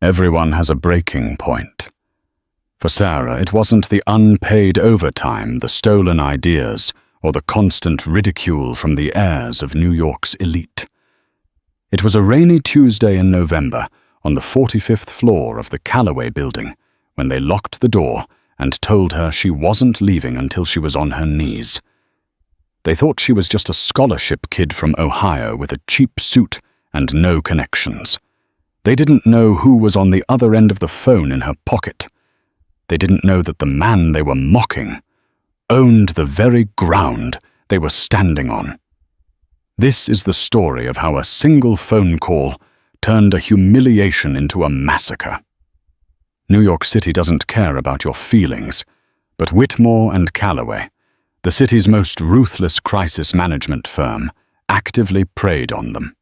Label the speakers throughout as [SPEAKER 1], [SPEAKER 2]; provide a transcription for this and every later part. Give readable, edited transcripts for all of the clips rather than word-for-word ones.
[SPEAKER 1] Everyone has a breaking point. For Sarah, it wasn't the unpaid overtime, the stolen ideas, or the constant ridicule from the heirs of New York's elite. It was a rainy Tuesday in November on the 45th floor of the Callaway building when they locked the door and told her she wasn't leaving until she was on her knees. They thought she was just a scholarship kid from Ohio with a cheap suit and no connections. They didn't know who was on the other end of the phone in her pocket. They didn't know that the man they were mocking owned the very ground they were standing on. This is the story of how a single phone call turned a humiliation into a massacre. New York City doesn't care about your feelings, but Whitmore and Callaway, the city's most ruthless crisis management firm, actively preyed on them.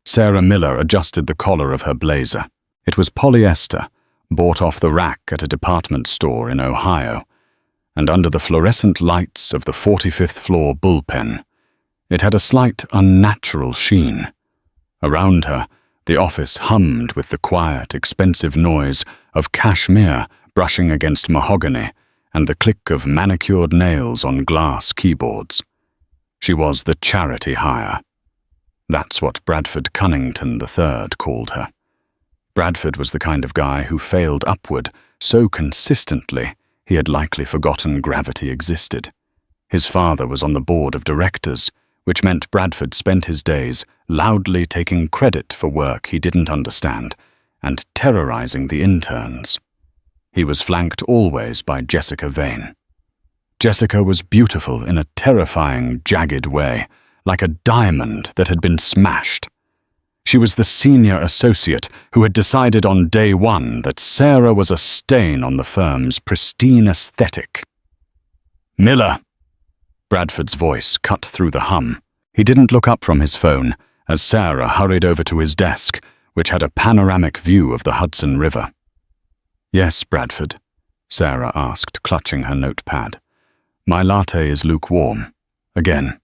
[SPEAKER 1] Sarah Miller adjusted the collar of her blazer. It was polyester, bought off the rack at a department store in Ohio, and under the fluorescent lights of the 45th floor bullpen, it had a slight unnatural sheen. Around her, the office hummed with the quiet, expensive noise of cashmere brushing against mahogany and the click of manicured nails on glass keyboards. She was the charity hire. That's what Bradford Cunnington III called her. Bradford was the kind of guy who failed upward so consistently he had likely forgotten gravity existed. His father was on the board of directors, which meant Bradford spent his days loudly taking credit for work he didn't understand and terrorizing the interns. He was flanked always by Jessica Vane. Jessica was beautiful in a terrifying, jagged way, like a diamond that had been smashed. She was the senior associate who had decided on day one that Sarah was a stain on the firm's pristine aesthetic. "Miller!" Bradford's voice cut through the hum. He didn't look up from his phone as Sarah hurried over to his desk, which had a panoramic view of the Hudson River. "Yes, Bradford?" Sarah asked, clutching her notepad. "My latte is lukewarm. Again."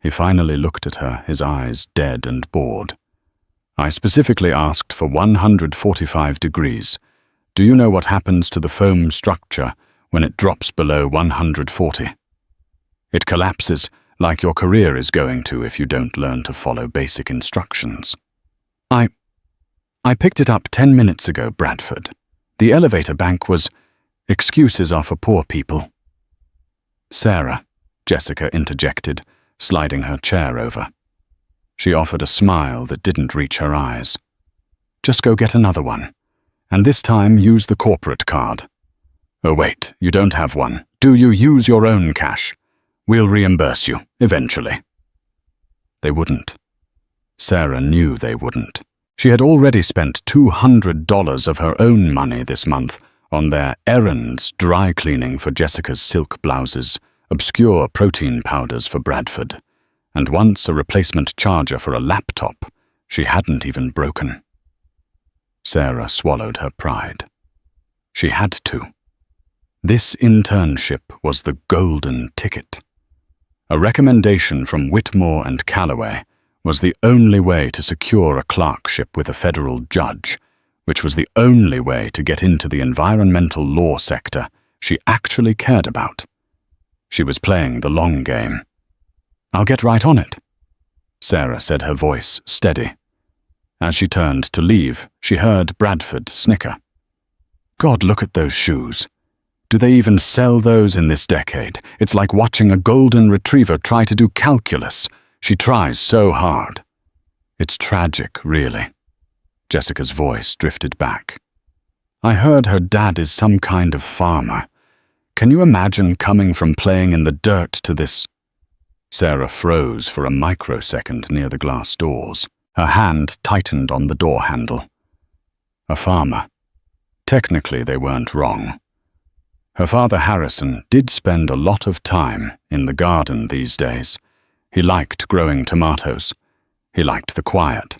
[SPEAKER 1] He finally looked at her, his eyes dead and bored. "I specifically asked for 145 degrees. Do you know what happens to the foam structure when it drops below 140? It collapses, like your career is going to if you don't learn to follow basic instructions." I picked it up 10 minutes ago, Bradford. The elevator bank was... Excuses are for poor people." "Sarah," Jessica interjected, sliding her chair over. She offered a smile that didn't reach her eyes. "Just go get another one, and this time use the corporate card." "Oh wait, you don't have one. Do you use your own cash? We'll reimburse you, eventually." They wouldn't. Sarah knew they wouldn't. She had already spent $200 of her own money this month on their errands, dry cleaning for Jessica's silk blouses, obscure protein powders for Bradford, and once a replacement charger for a laptop she hadn't even broken. Sarah swallowed her pride. She had to. This internship was the golden ticket. A recommendation from Whitmore and Callaway was the only way to secure a clerkship with a federal judge, which was the only way to get into the environmental law sector she actually cared about. She was playing the long game. "I'll get right on it," Sarah said, her voice steady. As she turned to leave, she heard Bradford snicker. "God, look at those shoes. Do they even sell those in this decade? It's like watching a golden retriever try to do calculus. She tries so hard." "It's tragic, really." Jessica's voice drifted back. "I heard her dad is some kind of farmer. Can you imagine coming from playing in the dirt to this?" Sarah froze for a microsecond near the glass doors. Her hand tightened on the door handle. A farmer. Technically, they weren't wrong. Her father Harrison did spend a lot of time in the garden these days. He liked growing tomatoes. He liked the quiet.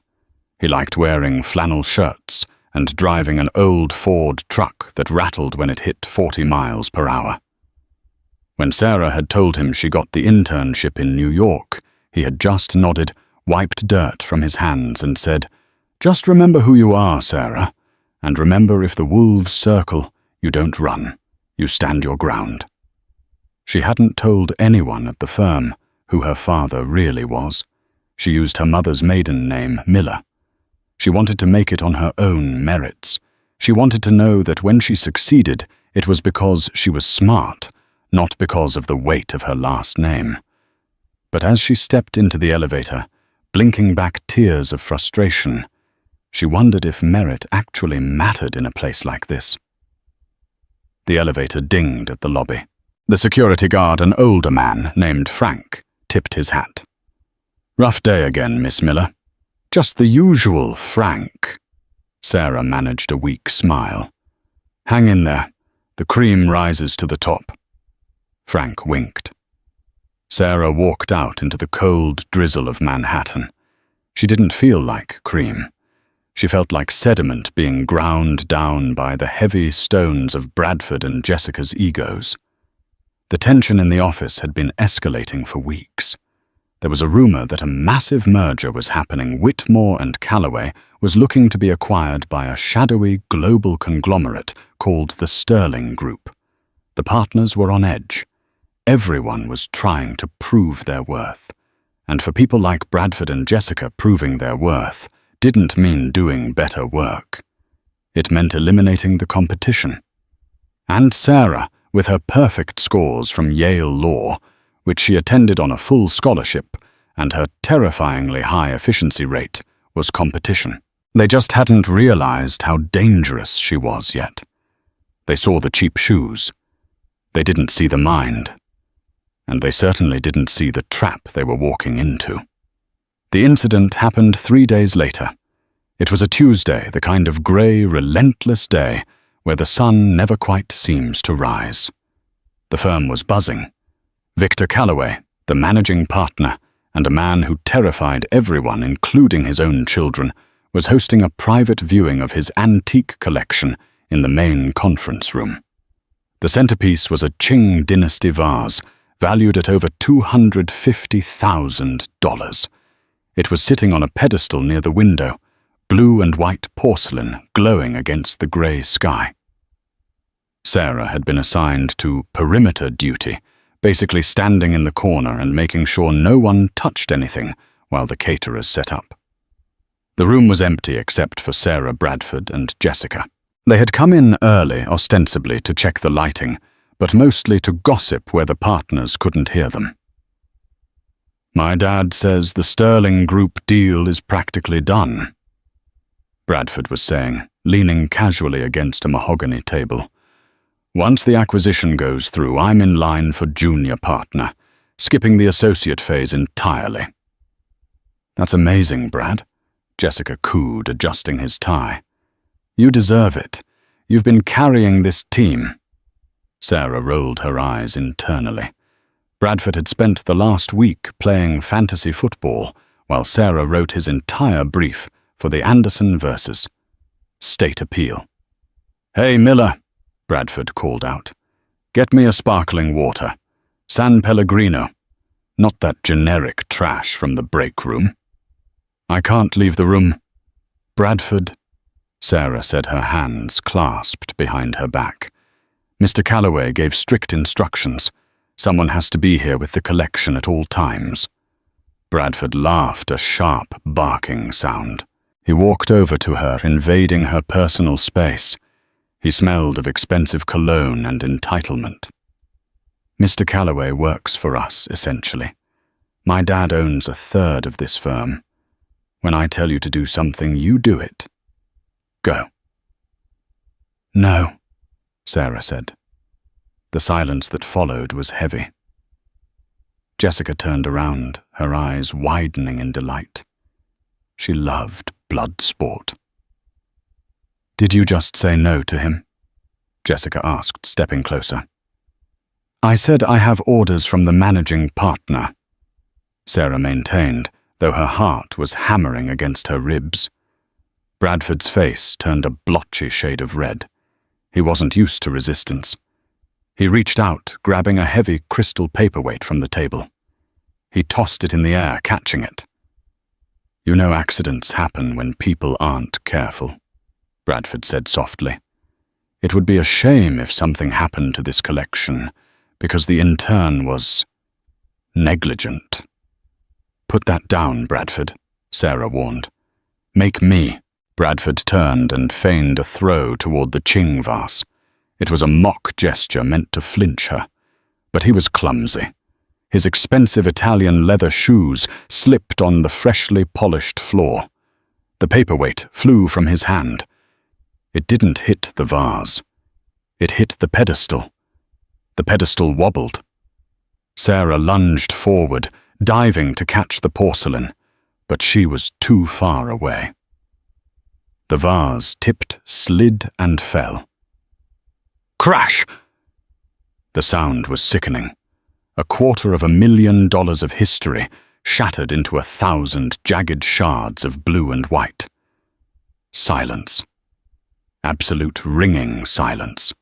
[SPEAKER 1] He liked wearing flannel shirts and driving an old Ford truck that rattled when it hit 40 miles per hour. When Sarah had told him she got the internship in New York, he had just nodded, wiped dirt from his hands, and said, Just remember who you are, Sarah, and remember if the wolves circle, you don't run, you stand your ground. She hadn't told anyone at the firm who her father really was. She used her mother's maiden name, Miller. She wanted to make it on her own merits. She wanted to know that when she succeeded, it was because she was smart, not because of the weight of her last name. But as she stepped into the elevator, blinking back tears of frustration, she wondered if merit actually mattered in a place like this. The elevator dinged at the lobby. The security guard, an older man named Frank, tipped his hat. "Rough day again, Miss Miller." "Just the usual, Frank." Sarah managed a weak smile. "Hang in there. The cream rises to the top." Frank winked. Sarah walked out into the cold drizzle of Manhattan. She didn't feel like cream. She felt like sediment being ground down by the heavy stones of Bradford and Jessica's egos. The tension in the office had been escalating for weeks. There was a rumor that a massive merger was happening. Whitmore and Calloway was looking to be acquired by a shadowy global conglomerate called the Sterling Group. The partners were on edge. Everyone was trying to prove their worth. And for people like Bradford and Jessica, proving their worth didn't mean doing better work. It meant eliminating the competition. And Sarah, with her perfect scores from Yale Law, which she attended on a full scholarship, and her terrifyingly high efficiency rate, was competition. They just hadn't realized how dangerous she was yet. They saw the cheap shoes. They didn't see the mind. And they certainly didn't see the trap they were walking into. The incident happened 3 days later. It was a Tuesday, the kind of grey, relentless day where the sun never quite seems to rise. The firm was buzzing. Victor Calloway, the managing partner, and a man who terrified everyone, including his own children, was hosting a private viewing of his antique collection in the main conference room. The centerpiece was a Qing dynasty vase, valued at over $250,000. It was sitting on a pedestal near the window, blue and white porcelain glowing against the grey sky. Sarah had been assigned to perimeter duty, basically standing in the corner and making sure no one touched anything while the caterers set up. The room was empty except for Sarah Bradford and Jessica. They had come in early, ostensibly to check the lighting, but mostly to gossip where the partners couldn't hear them. "My dad says the Sterling Group deal is practically done," Bradford was saying, leaning casually against a mahogany table. "Once the acquisition goes through, I'm in line for junior partner, skipping the associate phase entirely." "That's amazing, Brad," Jessica cooed, adjusting his tie. "You deserve it. You've been carrying this team." Sarah rolled her eyes internally. Bradford had spent the last week playing fantasy football while Sarah wrote his entire brief for the Anderson versus State Appeal. "Hey, Miller," Bradford called out. "Get me a sparkling water. San Pellegrino. Not that generic trash from the break room." "I can't leave the room." "Bradford," Sarah said, her hands clasped behind her back. "Mr. Calloway gave strict instructions. Someone has to be here with the collection at all times." Bradford laughed, a sharp, barking sound. He walked over to her, invading her personal space. He smelled of expensive cologne and entitlement. "Mr. Calloway works for us, essentially. My dad owns 1/3 of this firm. When I tell you to do something, you do it. Go." "No," Sarah said. The silence that followed was heavy. Jessica turned around, her eyes widening in delight. She loved blood sport. "Did you just say no to him?" Jessica asked, stepping closer. "I said I have orders from the managing partner," Sarah maintained, though her heart was hammering against her ribs. Bradford's face turned a blotchy shade of red. He wasn't used to resistance. He reached out, grabbing a heavy crystal paperweight from the table. He tossed it in the air, catching it. You know accidents happen when people aren't careful, Bradford said softly. It would be a shame if something happened to this collection, because the intern was negligent. Put that down, Bradford, Sarah warned. Make me. Bradford turned and feigned a throw toward the Qing vase. It was a mock gesture meant to flinch her. But he was clumsy. His expensive Italian leather shoes slipped on the freshly polished floor. The paperweight flew from his hand. It didn't hit the vase. It hit the pedestal. The pedestal wobbled. Sarah lunged forward, diving to catch the porcelain, but she was too far away. The vase tipped, slid, and fell. Crash! The sound was sickening. $250,000 of history shattered into 1,000 jagged shards of blue and white. Silence. Absolute ringing silence.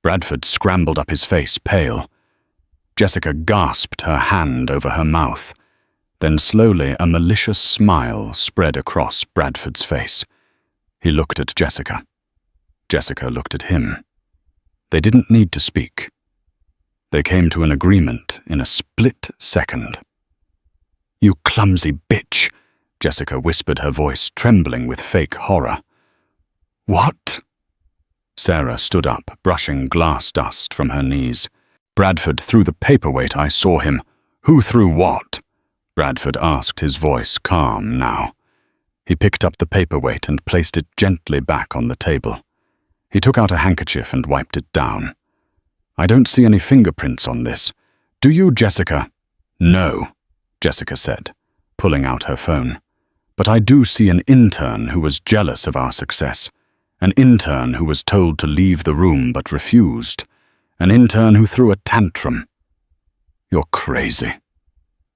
[SPEAKER 1] Bradford scrambled up his face, pale. Jessica gasped, her hand over her mouth. Then slowly a malicious smile spread across Bradford's face. He looked at Jessica. Jessica looked at him. They didn't need to speak. They came to an agreement in a split second. "You clumsy bitch," Jessica whispered, her voice trembling with fake horror. "What?" Sarah stood up, brushing glass dust from her knees. "Bradford threw the paperweight. I saw him." "Who threw what?" Bradford asked, his voice calm now. He picked up the paperweight and placed it gently back on the table. He took out a handkerchief and wiped it down. "I don't see any fingerprints on this. Do you, Jessica?" "No," Jessica said, pulling out her phone. "But I do see an intern who was jealous of our success. An intern who was told to leave the room but refused. An intern who threw a tantrum." "You're crazy."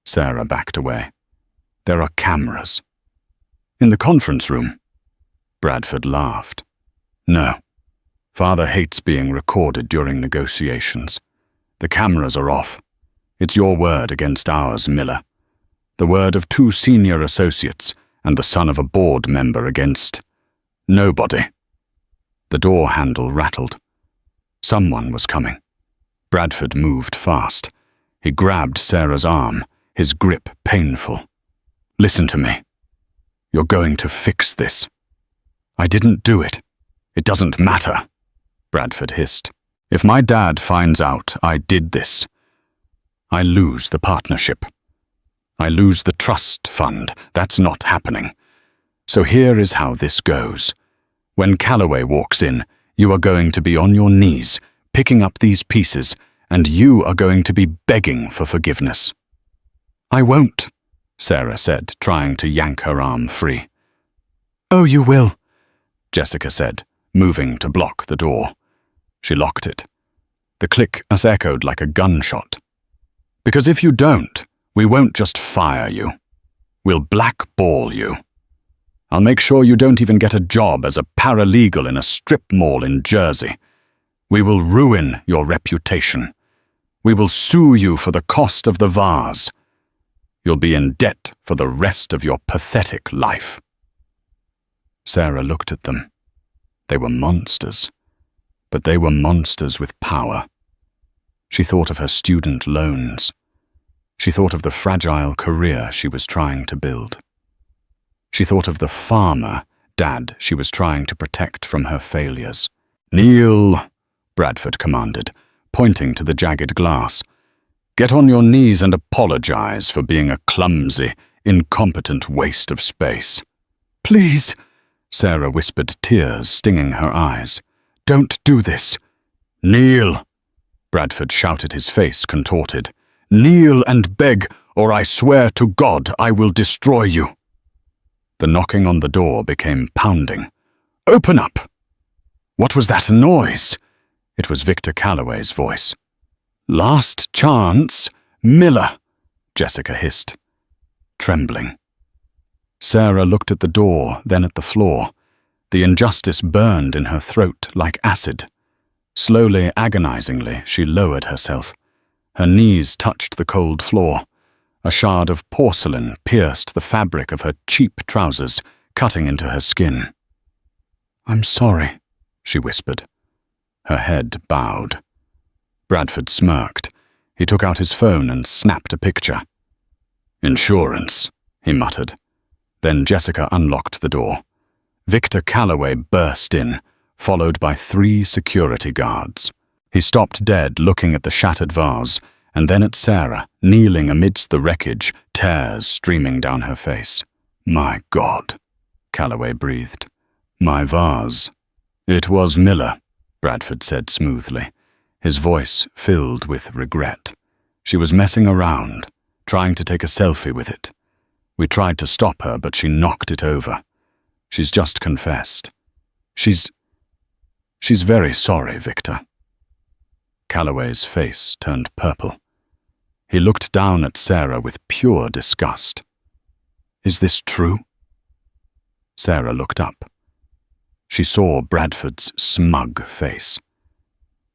[SPEAKER 1] Sarah backed away. "There are cameras." "In the conference room?" Bradford laughed. "No. Father hates being recorded during negotiations. The cameras are off. It's your word against ours, Miller. The word of 2 senior associates and the son of a board member against nobody." The door handle rattled. Someone was coming. Bradford moved fast. He grabbed Sarah's arm, his grip painful. "Listen to me. You're going to fix this." "I didn't do it. It doesn't matter," Bradford hissed. "If my dad finds out I did this, I lose the partnership. I lose the trust fund. That's not happening. So here is how this goes. When Calloway walks in, you are going to be on your knees, picking up these pieces, and you are going to be begging for forgiveness." "I won't," Sarah said, trying to yank her arm free. "Oh, you will," Jessica said, moving to block the door. She locked it. The click echoed like a gunshot. "Because if you don't, we won't just fire you. We'll blackball you. I'll make sure you don't even get a job as a paralegal in a strip mall in Jersey. We will ruin your reputation. We will sue you for the cost of the vase. You'll be in debt for the rest of your pathetic life." Sarah looked at them. They were monsters, but they were monsters with power. She thought of her student loans. She thought of the fragile career she was trying to build. She thought of the farmer dad she was trying to protect from her failures. "Kneel," Bradford commanded, pointing to the jagged glass. "Get on your knees and apologize for being a clumsy, incompetent waste of space." "Please," Sarah whispered, tears stinging her eyes. "Don't do this." "Kneel," Bradford shouted, his face contorted. "Kneel and beg, or I swear to God I will destroy you." The knocking on the door became pounding. "Open up!" What was that noise? It was Victor Calloway's voice. "Last chance, Miller," Jessica hissed, trembling. Sarah looked at the door, then at the floor. The injustice burned in her throat like acid. Slowly, agonizingly, she lowered herself. Her knees touched the cold floor. A shard of porcelain pierced the fabric of her cheap trousers, cutting into her skin. "I'm sorry," she whispered. Her head bowed. Bradford smirked. He took out his phone and snapped a picture. "Insurance," he muttered. Then Jessica unlocked the door. Victor Calloway burst in, followed by 3 security guards. He stopped dead, looking at the shattered vase, and then at Sarah, kneeling amidst the wreckage, tears streaming down her face. "My God," Calloway breathed. "My vase." "It was Miller," Bradford said smoothly, his voice filled with regret. "She was messing around, trying to take a selfie with it. We tried to stop her, but she knocked it over. She's just confessed. She's very sorry, Victor." Calloway's face turned purple. He looked down at Sarah with pure disgust. "Is this true?" Sarah looked up. She saw Bradford's smug face.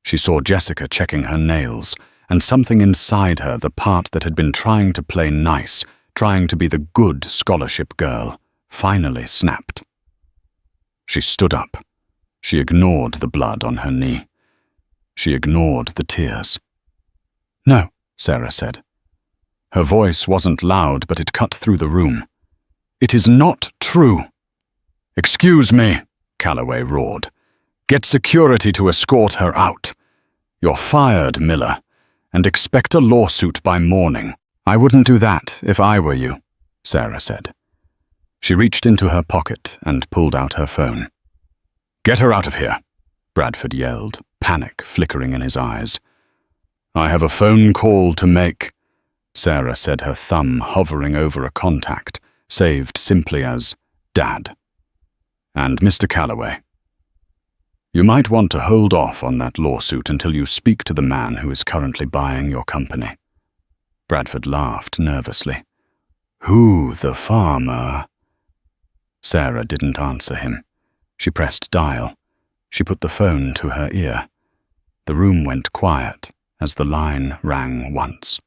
[SPEAKER 1] She saw Jessica checking her nails, and something inside her, the part that had been trying to play nice, trying to be the good scholarship girl, finally snapped. She stood up. She ignored the blood on her knee. She ignored the tears. "No," Sarah said. Her voice wasn't loud, but it cut through the room. "It is not true." "Excuse me," Calloway roared. "Get security to escort her out. You're fired, Miller, and expect a lawsuit by morning." "I wouldn't do that if I were you," Sarah said. She reached into her pocket and pulled out her phone. "Get her out of here," Bradford yelled, panic flickering in his eyes. "I have a phone call to make," Sarah said, her thumb hovering over a contact, saved simply as Dad. "And Mr. Calloway, you might want to hold off on that lawsuit until you speak to the man who is currently buying your company." Bradford laughed nervously. "Who, the farmer?" Sarah didn't answer him. She pressed dial. She put the phone to her ear. The room went quiet as the line rang once.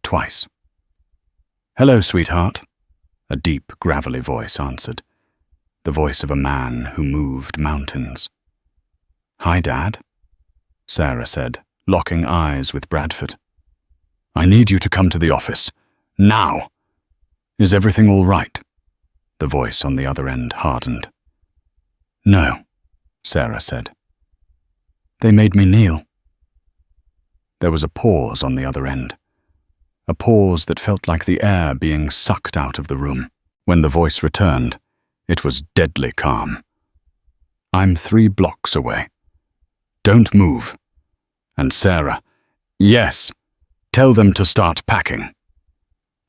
[SPEAKER 1] Twice. "Hello, sweetheart," a deep, gravelly voice answered. The voice of a man who moved mountains. "Hi, Dad," Sarah said, locking eyes with Bradford. "I need you to come to the office. Now! Is everything all right?" The voice on the other end hardened. "No," Sarah said. "They made me kneel." There was a pause on the other end. A pause that felt like the air being sucked out of the room. When the voice returned, it was deadly calm. "I'm 3 blocks away. Don't move. And Sarah, yes, tell them to start packing."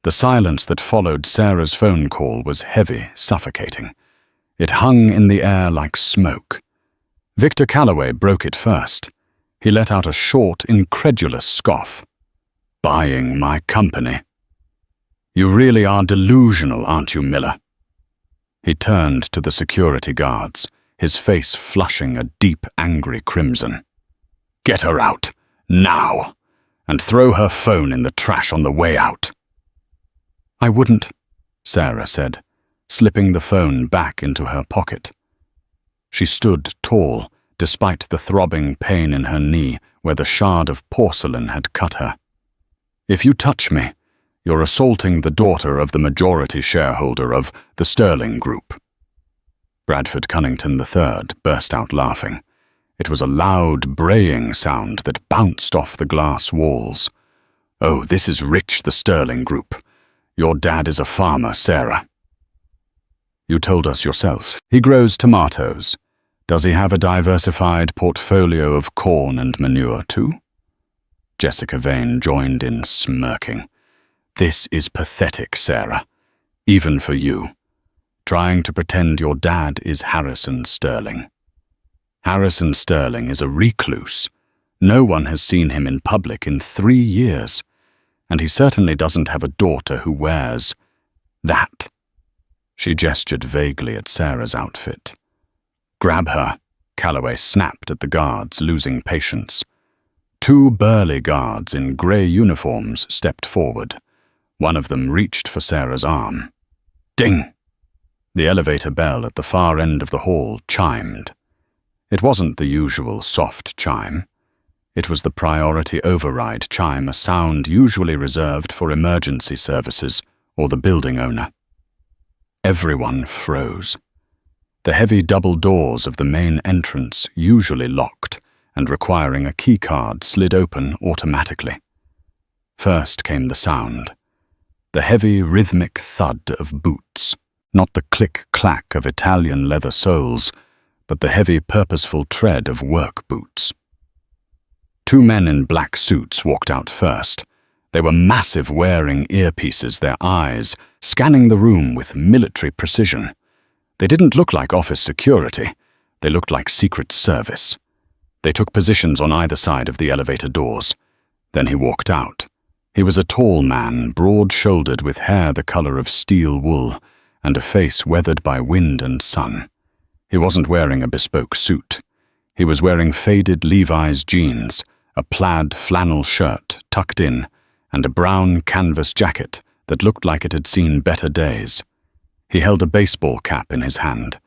[SPEAKER 1] The silence that followed Sarah's phone call was heavy, suffocating. It hung in the air like smoke. Victor Calloway broke it first. He let out a short, incredulous scoff. "Buying my company? You really are delusional, aren't you, Miller?" He turned to the security guards, his face flushing a deep, angry crimson. "Get her out, now, and throw her phone in the trash on the way out." "I wouldn't," Sarah said, slipping the phone back into her pocket. She stood tall, despite the throbbing pain in her knee where the shard of porcelain had cut her. "If you touch me, you're assaulting the daughter of the majority shareholder of the Sterling Group." Bradford Cunnington III burst out laughing. It was a loud, braying sound that bounced off the glass walls. "Oh, this is Rich, the Sterling Group. Your dad is a farmer, Sarah." "You told us yourself. He grows tomatoes. Does he have a diversified portfolio of corn and manure too?" Jessica Vane joined in, smirking. "This is pathetic, Sarah. Even for you. Trying to pretend your dad is Harrison Sterling. Harrison Sterling is a recluse. No one has seen him in public in 3 years. And he certainly doesn't have a daughter who wears that." She gestured vaguely at Sarah's outfit. "Grab her," Calloway snapped at the guards, losing patience. 2 burly guards in grey uniforms stepped forward. One of them reached for Sarah's arm. Ding! The elevator bell at the far end of the hall chimed. It wasn't the usual soft chime. It was the priority override chime, a sound usually reserved for emergency services or the building owner. Everyone froze. The heavy double doors of the main entrance, usually locked and requiring a keycard, slid open automatically. First came the sound. The heavy, rhythmic thud of boots, not the click-clack of Italian leather soles, but the heavy, purposeful tread of work boots. Two men in black suits walked out first. They were massive, wearing earpieces, their eyes scanning the room with military precision. They didn't look like office security. They looked like Secret Service. They took positions on either side of the elevator doors. Then he walked out. He was a tall man, broad-shouldered, with hair the color of steel wool, and a face weathered by wind and sun. He wasn't wearing a bespoke suit. He was wearing faded Levi's jeans, a plaid flannel shirt tucked in, and a brown canvas jacket that looked like it had seen better days. He held a baseball cap in his hand.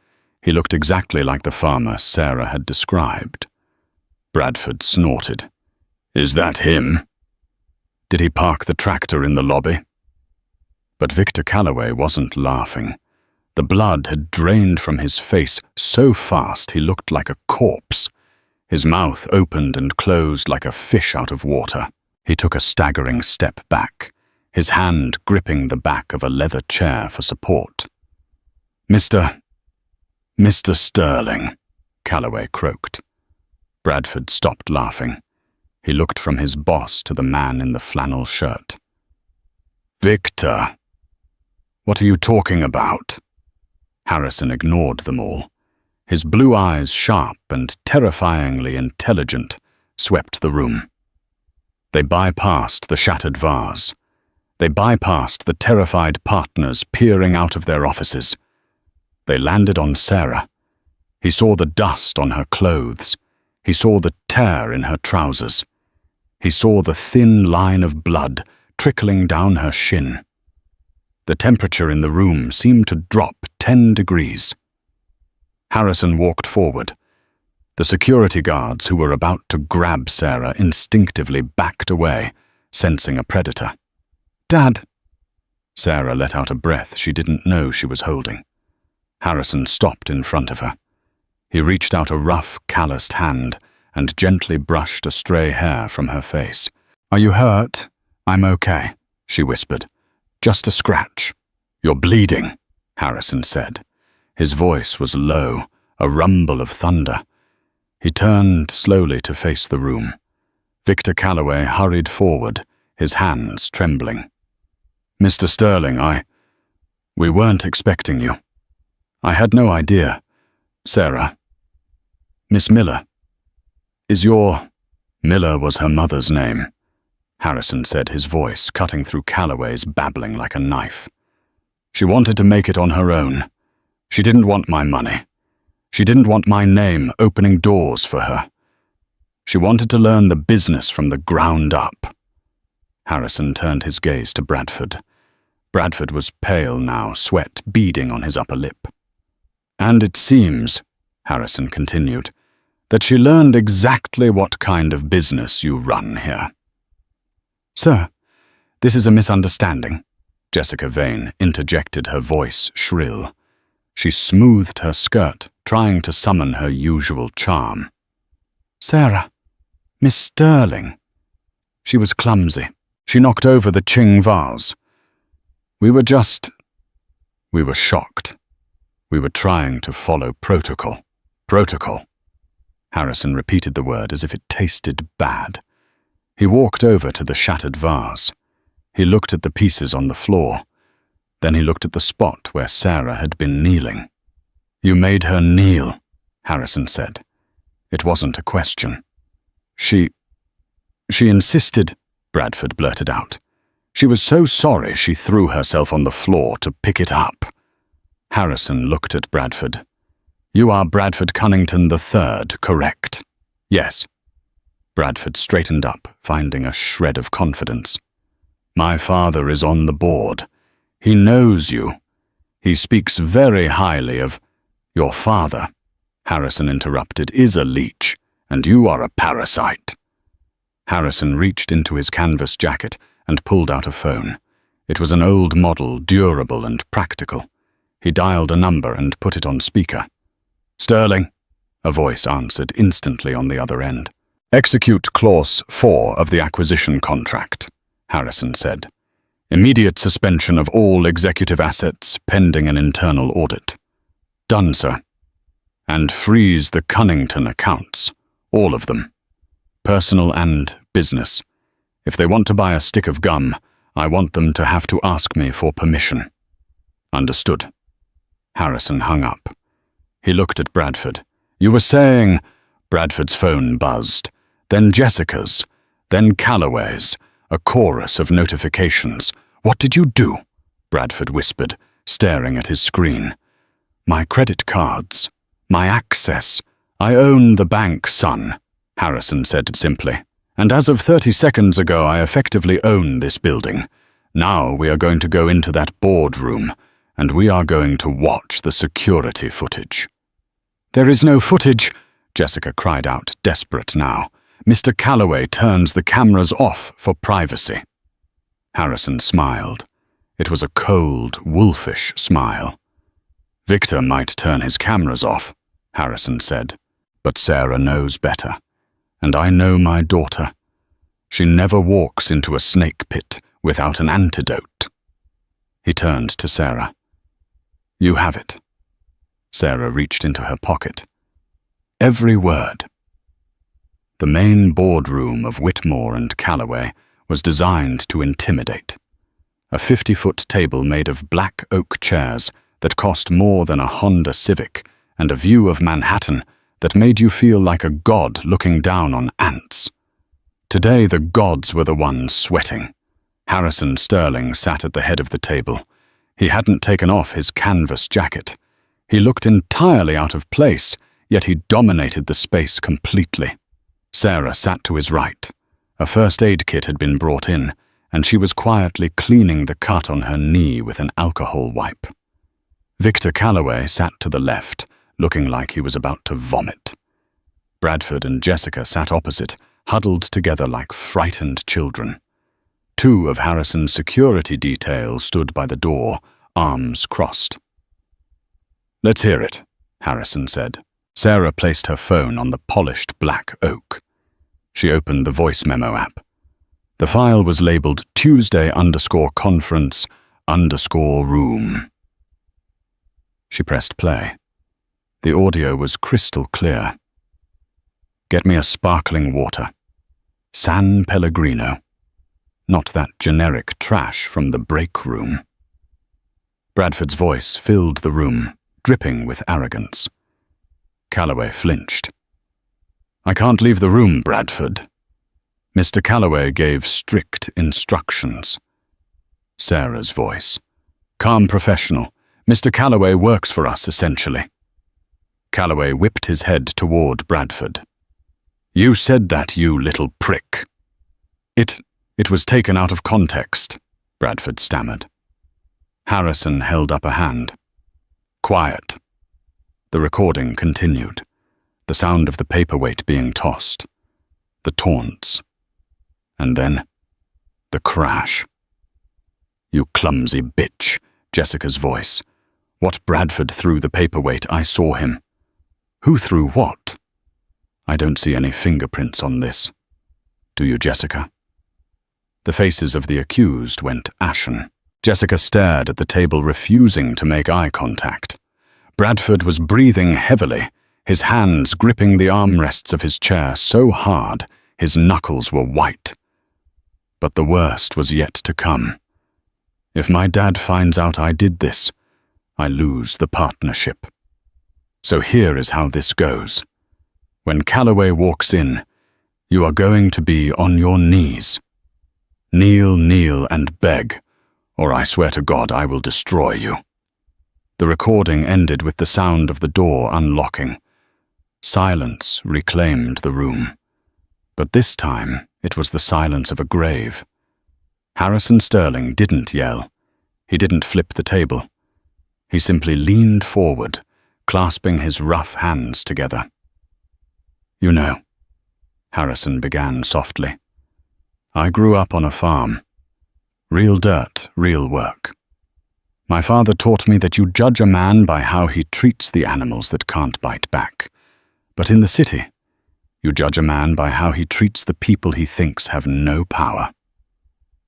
[SPEAKER 1] He looked exactly like the farmer Sarah had described. Bradford snorted. "Is that him?" "Did he park the tractor in the lobby?" But Victor Calloway wasn't laughing. The blood had drained from his face so fast he looked like a corpse. His mouth opened and closed like a fish out of water. He took a staggering step back, his hand gripping the back of a leather chair for support. Mr. Sterling," Calloway croaked. Bradford stopped laughing. He looked from his boss to the man in the flannel shirt. "Victor, what are you talking about?" Harrison ignored them all. His blue eyes, sharp and terrifyingly intelligent, swept the room. They bypassed the shattered vase. They bypassed the terrified partners peering out of their offices. They landed on Sarah. He saw the dust on her clothes. He saw the tear in her trousers. He saw the thin line of blood trickling down her shin. The temperature in the room seemed to drop 10 degrees. Harrison walked forward. The security guards who were about to grab Sarah instinctively backed away, sensing a predator. "Dad!" Sarah let out a breath she didn't know she was holding. Harrison stopped in front of her. He reached out a rough, calloused hand and gently brushed a stray hair from her face. "Are you hurt?" "I'm okay," she whispered. "Just a scratch." "You're bleeding," Harrison said. His voice was low, a rumble of thunder. He turned slowly to face the room. Victor Calloway hurried forward, his hands trembling. "Mr. Sterling, we weren't expecting you. I had no idea. Sarah. Miss Miller. Is your—" "Miller was her mother's name," Harrison said, his voice cutting through Calloway's babbling like a knife. "She wanted to make it on her own. She didn't want my money. She didn't want my name opening doors for her. She wanted to learn the business from the ground up." Harrison turned his gaze to Bradford. Bradford was pale now, sweat beading on his upper lip. "And it seems," Harrison continued, "that she learned exactly what kind of business you run here." "Sir, this is a misunderstanding," Jessica Vane interjected, her voice shrill. She smoothed her skirt, trying to summon her usual charm. "Sarah, Miss Sterling." She was clumsy. She knocked over the Qing vase. We were shocked. We were trying to follow protocol." "Protocol." Harrison repeated the word as if it tasted bad. He walked over to the shattered vase. He looked at the pieces on the floor. Then he looked at the spot where Sarah had been kneeling. "You made her kneel," Harrison said. It wasn't a question. She insisted," Bradford blurted out. "She was so sorry she threw herself on the floor to pick it up." Harrison looked at Bradford. "You are Bradford Cunnington III, correct?" "Yes." Bradford straightened up, finding a shred of confidence. My father is on the board. He knows you. He speaks very highly of your father, Harrison interrupted, is a leech, and you are a parasite. Harrison reached into his canvas jacket and pulled out a phone. It was an old model, durable and practical. He dialed a number and put it on speaker. Sterling, a voice answered instantly on the other end. Execute Clause 4 of the acquisition contract, Harrison said. Immediate suspension of all executive assets pending an internal audit. Done, sir. And freeze the Cunnington accounts, all of them. Personal and business. If they want to buy a stick of gum, I want them to have to ask me for permission. Understood. Harrison hung up. He looked at Bradford. You were saying... Bradford's phone buzzed. Then Jessica's. Then Calloway's. A chorus of notifications. What did you do? Bradford whispered, staring at his screen. My credit cards. My access. I own the bank, son, Harrison said simply. And as of 30 seconds ago, I effectively own this building. Now we are going to go into that boardroom, and we are going to watch the security footage. There is no footage, Jessica cried out, desperate now. Mr. Calloway turns the cameras off for privacy. Harrison smiled. It was a cold, wolfish smile. Victor might turn his cameras off, Harrison said, but Sarah knows better. And I know my daughter. She never walks into a snake pit without an antidote. He turned to Sarah. You have it. Sarah reached into her pocket. Every word. The main boardroom of Whitmore and Calloway was designed to intimidate. A 50-foot table made of black oak chairs that cost more than a Honda Civic, and a view of Manhattan that made you feel like a god looking down on ants. Today the gods were the ones sweating. Harrison Sterling sat at the head of the table. He hadn't taken off his canvas jacket. He looked entirely out of place, yet he dominated the space completely. Sarah sat to his right. A first aid kit had been brought in, and she was quietly cleaning the cut on her knee with an alcohol wipe. Victor Calloway sat to the left, looking like he was about to vomit. Bradford and Jessica sat opposite, huddled together like frightened children. Two of Harrison's security detail stood by the door, arms crossed. Let's hear it, Harrison said. Sarah placed her phone on the polished black oak. She opened the voice memo app. The file was labeled Tuesday_conference_room. She pressed play. The audio was crystal clear. Get me a sparkling water. San Pellegrino. Not that generic trash from the break room. Bradford's voice filled the room, dripping with arrogance. Calloway flinched. I can't leave the room, Bradford. Mr. Calloway gave strict instructions. Sarah's voice. Calm professional. Mr. Calloway works for us, essentially. Calloway whipped his head toward Bradford. You said that, you little prick. It was taken out of context, Bradford stammered. Harrison held up a hand. Quiet. The recording continued. The sound of the paperweight being tossed. The taunts. And then, the crash. You clumsy bitch, Jessica's voice. What Bradford threw the paperweight, I saw him. Who threw what? I don't see any fingerprints on this. Do you, Jessica? The faces of the accused went ashen. Jessica stared at the table, refusing to make eye contact. Bradford was breathing heavily, his hands gripping the armrests of his chair so hard his knuckles were white. But the worst was yet to come. If my dad finds out I did this, I lose the partnership. So here is how this goes. When Calloway walks in, you are going to be on your knees. Kneel and beg, or I swear to God I will destroy you. The recording ended with the sound of the door unlocking. Silence reclaimed the room. But this time it was the silence of a grave. Harrison Sterling didn't yell. He didn't flip the table. He simply leaned forward, clasping his rough hands together. "You know," Harrison began softly, "I grew up on a farm. Real dirt, real work. My father taught me that you judge a man by how he treats the animals that can't bite back. But in the city, you judge a man by how he treats the people he thinks have no power."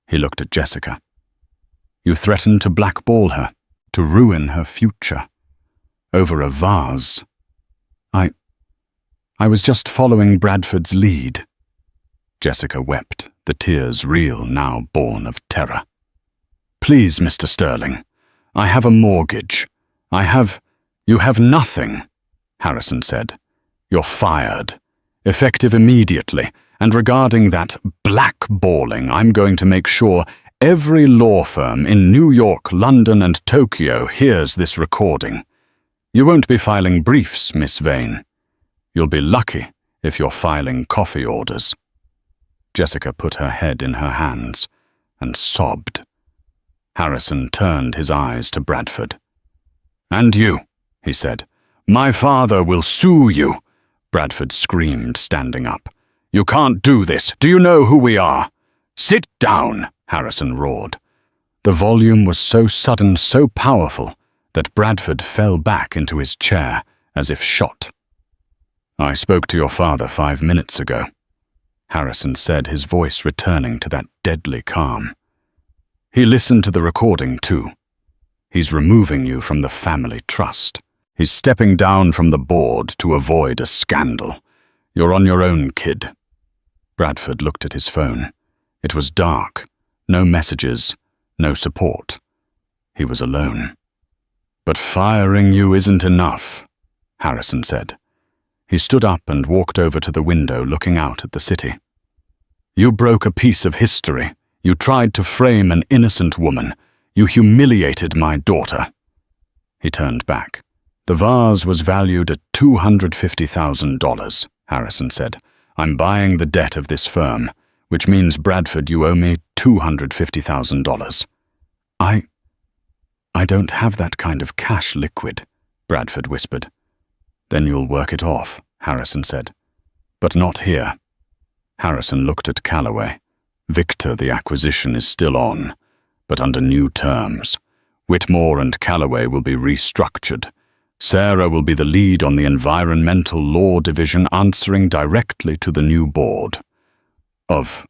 [SPEAKER 1] He looked at Jessica. "You threatened to blackball her, to ruin her future, over a vase. I was just following Bradford's lead." Jessica wept, the tears real now born of terror. "Please, Mr. Sterling, I have a mortgage. You have nothing," Harrison said. "You're fired, effective immediately, and regarding that blackballing, I'm going to make sure every law firm in New York, London, and Tokyo hears this recording. You won't be filing briefs, Miss Vane. You'll be lucky if you're filing coffee orders." Jessica put her head in her hands and sobbed. Harrison turned his eyes to Bradford. "And you," he said. "My father will sue you," Bradford screamed, standing up. "You can't do this. Do you know who we are?" "Sit down," Harrison roared. The volume was so sudden, so powerful, that Bradford fell back into his chair as if shot. "I spoke to your father 5 minutes ago," Harrison said, his voice returning to that deadly calm. "He listened to the recording too. He's removing you from the family trust. He's stepping down from the board to avoid a scandal. You're on your own, kid." Bradford looked at his phone. It was dark, no messages, no support. He was alone. "But firing you isn't enough," Harrison said. He stood up and walked over to the window, looking out at the city. "You broke a piece of history. You tried to frame an innocent woman. You humiliated my daughter." He turned back. "The vase was valued at $250,000, Harrison said. "I'm buying the debt of this firm, which means, Bradford, you owe me $250,000. I don't have that kind of cash liquid," Bradford whispered. "Then you'll work it off," Harrison said. "But not here." Harrison looked at Calloway. "Victor, the acquisition is still on, but under new terms. Whitmore and Calloway will be restructured. Sarah will be the lead on the Environmental Law Division, answering directly to the new board." Of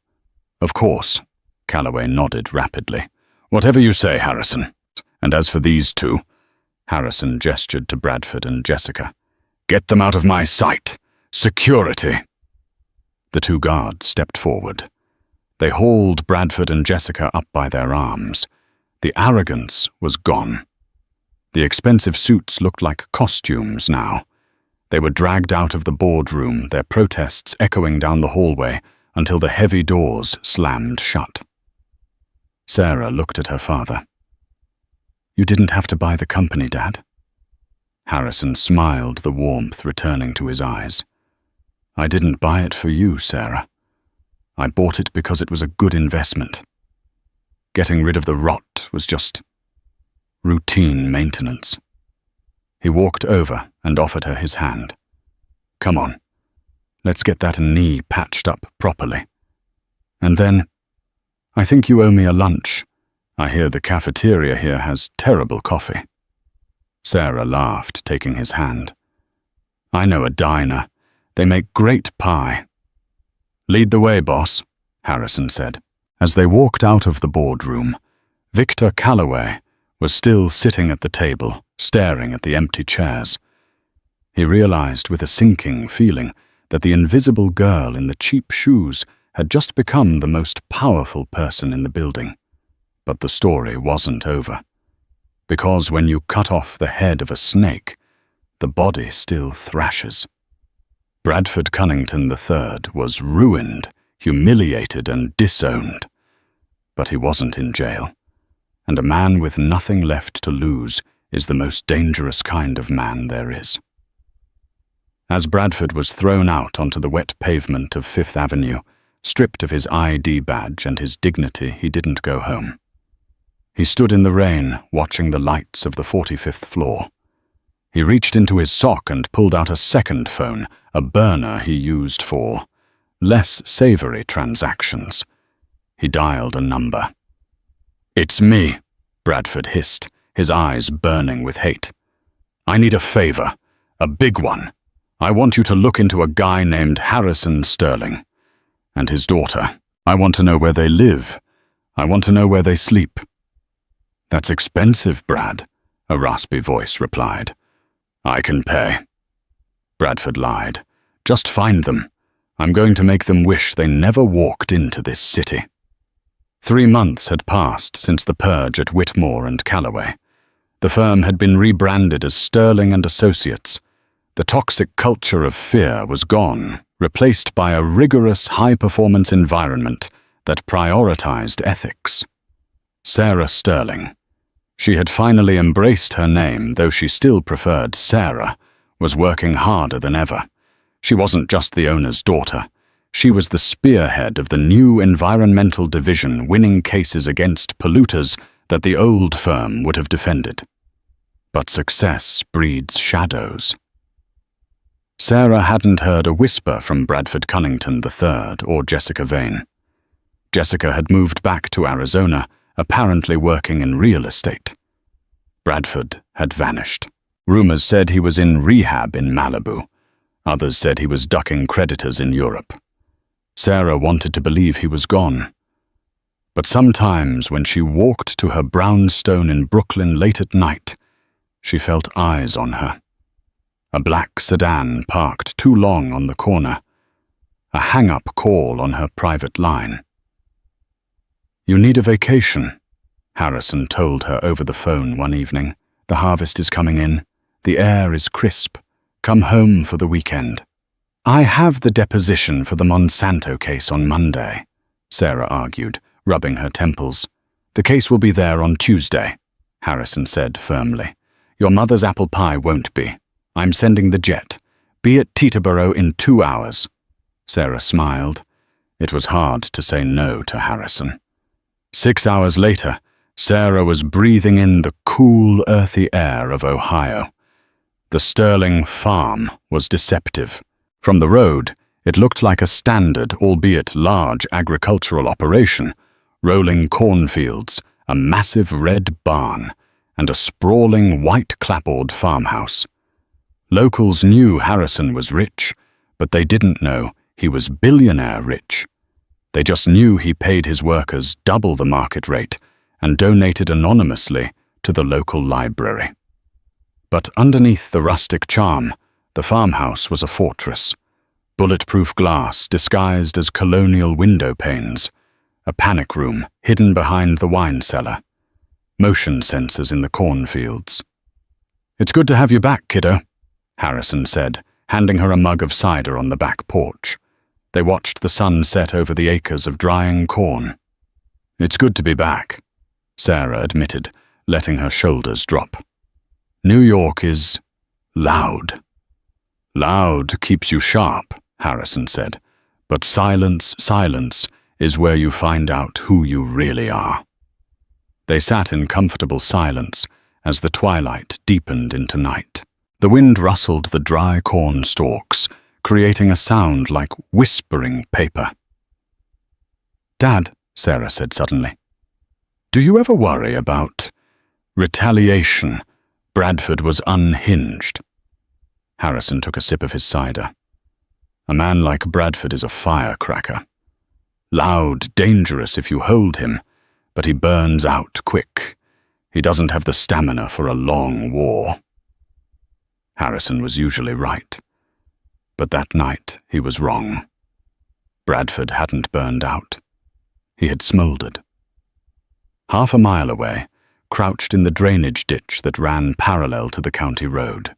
[SPEAKER 1] course," Calloway nodded rapidly. "Whatever you say, Harrison. And as for these two," Harrison gestured to Bradford and Jessica, "get them out of my sight. Security." The two guards stepped forward. They hauled Bradford and Jessica up by their arms. The arrogance was gone. The expensive suits looked like costumes now. They were dragged out of the boardroom, their protests echoing down the hallway until the heavy doors slammed shut. Sarah looked at her father. "You didn't have to buy the company, Dad?" Harrison smiled, the warmth returning to his eyes. "I didn't buy it for you, Sarah. I bought it because it was a good investment. Getting rid of the rot was just routine maintenance." He walked over and offered her his hand. "Come on, let's get that knee patched up properly. And then, I think you owe me a lunch. I hear the cafeteria here has terrible coffee." Sarah laughed, taking his hand. "I know a diner. They make great pie." "Lead the way, boss," Harrison said. As they walked out of the boardroom, Victor Calloway was still sitting at the table, staring at the empty chairs. He realized with a sinking feeling that the invisible girl in the cheap shoes had just become the most powerful person in the building. But the story wasn't over. Because when you cut off the head of a snake, the body still thrashes. Bradford Cunnington III was ruined, humiliated, and disowned. But he wasn't in jail. And a man with nothing left to lose is the most dangerous kind of man there is. As Bradford was thrown out onto the wet pavement of Fifth Avenue, Stripped of his ID badge and his dignity, he didn't go home. He stood in the rain, watching the lights of the 45th floor. He reached into his sock and pulled out a second phone, a burner he used for less savory transactions. He dialed a number. "It's me," Bradford hissed, his eyes burning with hate. "I need a favor, a big one. I want you to look into a guy named Harrison Sterling and his daughter. I want to know where they live. I want to know where they sleep." "That's expensive, Brad," a raspy voice replied. "I can pay." Bradford lied. "Just find them. I'm going to make them wish they never walked into this city." 3 months had passed since the purge at Whitmore and Callaway. The firm had been rebranded as Sterling and Associates. The toxic culture of fear was gone, replaced by a rigorous, high-performance environment that prioritized ethics. Sarah Sterling. She had finally embraced her name, though she still preferred Sarah, was working harder than ever. She wasn't just the owner's daughter. She was the spearhead of the new environmental division, winning cases against polluters that the old firm would have defended. But success breeds shadows. Sarah hadn't heard a whisper from Bradford Cunnington III or Jessica Vane. Jessica had moved back to Arizona, apparently working in real estate. Bradford had vanished. Rumors said he was in rehab in Malibu. Others said he was ducking creditors in Europe. Sarah wanted to believe he was gone. But sometimes when she walked to her brownstone in Brooklyn late at night, she felt eyes on her. A black sedan parked too long on the corner. A hang-up call on her private line. "You need a vacation," Harrison told her over the phone one evening. "The harvest is coming in. The air is crisp. Come home for the weekend." "I have the deposition for the Monsanto case on Monday," Sarah argued, rubbing her temples. "The case will be there on Tuesday," Harrison said firmly. "Your mother's apple pie won't be. I'm sending the jet. Be at Teterboro in 2 hours." Sarah smiled. It was hard to say no to Harrison. 6 hours later, Sarah was breathing in the cool, earthy air of Ohio. The Sterling farm was deceptive. From the road, it looked like a standard, albeit large, agricultural operation. Rolling cornfields, a massive red barn, and a sprawling white clapboard farmhouse. Locals knew Harrison was rich, but they didn't know he was billionaire rich. They just knew he paid his workers double the market rate and donated anonymously to the local library. But underneath the rustic charm, the farmhouse was a fortress. Bulletproof glass disguised as colonial window panes. A panic room hidden behind the wine cellar. Motion sensors in the cornfields. "It's good to have you back, kiddo," Harrison said, handing her a mug of cider on the back porch. They watched the sun set over the acres of drying corn. "It's good to be back," Sarah admitted, letting her shoulders drop. "New York is loud." "Loud keeps you sharp," Harrison said, "but silence is where you find out who you really are." They sat in comfortable silence as the twilight deepened into night. The wind rustled the dry corn stalks, creating a sound like whispering paper. "Dad," Sarah said suddenly, "do you ever worry about retaliation?" Bradford was unhinged. Harrison took a sip of his cider. "A man like Bradford is a firecracker. Loud, dangerous if you hold him, but he burns out quick. He doesn't have the stamina for a long war." Harrison was usually right. But that night he was wrong. Bradford hadn't burned out. He had smoldered. Half a mile away, crouched in the drainage ditch that ran parallel to the county road.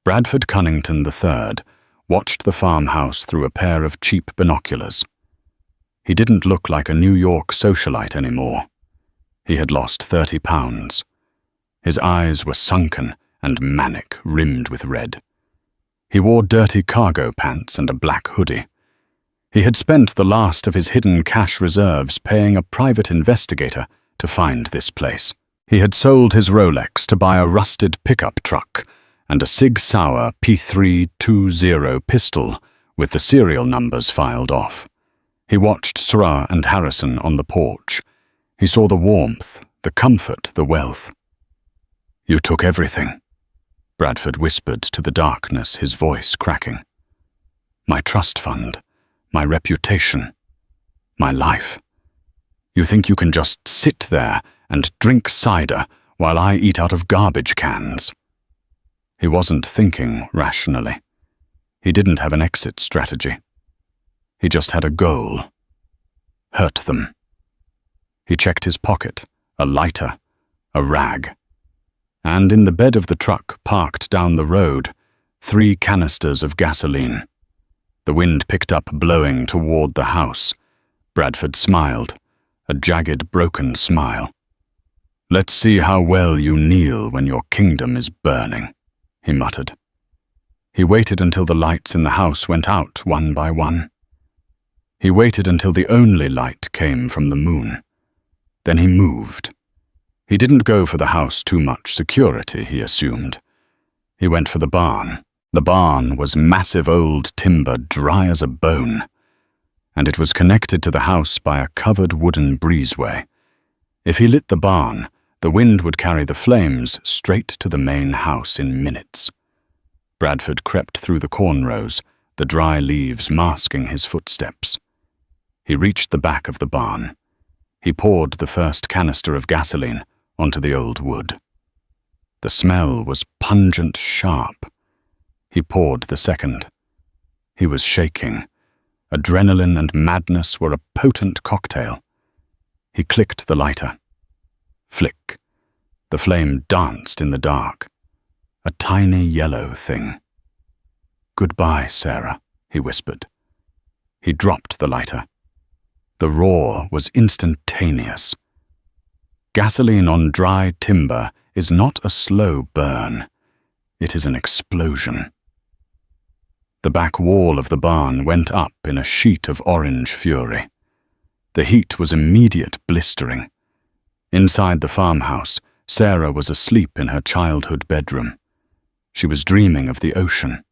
[SPEAKER 1] Bradford Cunnington III watched the farmhouse through a pair of cheap binoculars. He didn't look like a New York socialite anymore. He had lost 30 pounds. His eyes were sunken and manic, rimmed with red. He wore dirty cargo pants and a black hoodie. He had spent the last of his hidden cash reserves paying a private investigator to find this place. He had sold his Rolex to buy a rusted pickup truck and a Sig Sauer P320 pistol with the serial numbers filed off. He watched Sarah and Harrison on the porch. He saw the warmth, the comfort, the wealth. "You took everything," Bradford whispered to the darkness, his voice cracking. "My trust fund, my reputation, my life. You think you can just sit there and drink cider while I eat out of garbage cans?" He wasn't thinking rationally. He didn't have an exit strategy. He just had a goal. Hurt them. He checked his pocket, a lighter, a rag. And in the bed of the truck parked down the road, 3 canisters of gasoline. The wind picked up, blowing toward the house. Bradford smiled, a jagged, broken smile. "Let's see how well you kneel when your kingdom is burning," he muttered. He waited until the lights in the house went out one by one. He waited until the only light came from the moon. Then he moved. He didn't go for the house too much security, he assumed. He went for the barn. The barn was massive old timber, dry as a bone, and it was connected to the house by a covered wooden breezeway. If he lit the barn, the wind would carry the flames straight to the main house in minutes. Bradford crept through the cornrows, the dry leaves masking his footsteps. He reached the back of the barn. He poured the first canister of gasoline onto the old wood. The smell was pungent, sharp. He poured the second. He was shaking. Adrenaline and madness were a potent cocktail. He clicked the lighter. Flick. The flame danced in the dark. A tiny yellow thing. "Goodbye, Sarah," he whispered. He dropped the lighter. The roar was instantaneous. Gasoline on dry timber is not a slow burn. It is an explosion. The back wall of the barn went up in a sheet of orange fury. The heat was immediate, blistering. Inside the farmhouse, Sarah was asleep in her childhood bedroom. She was dreaming of the ocean.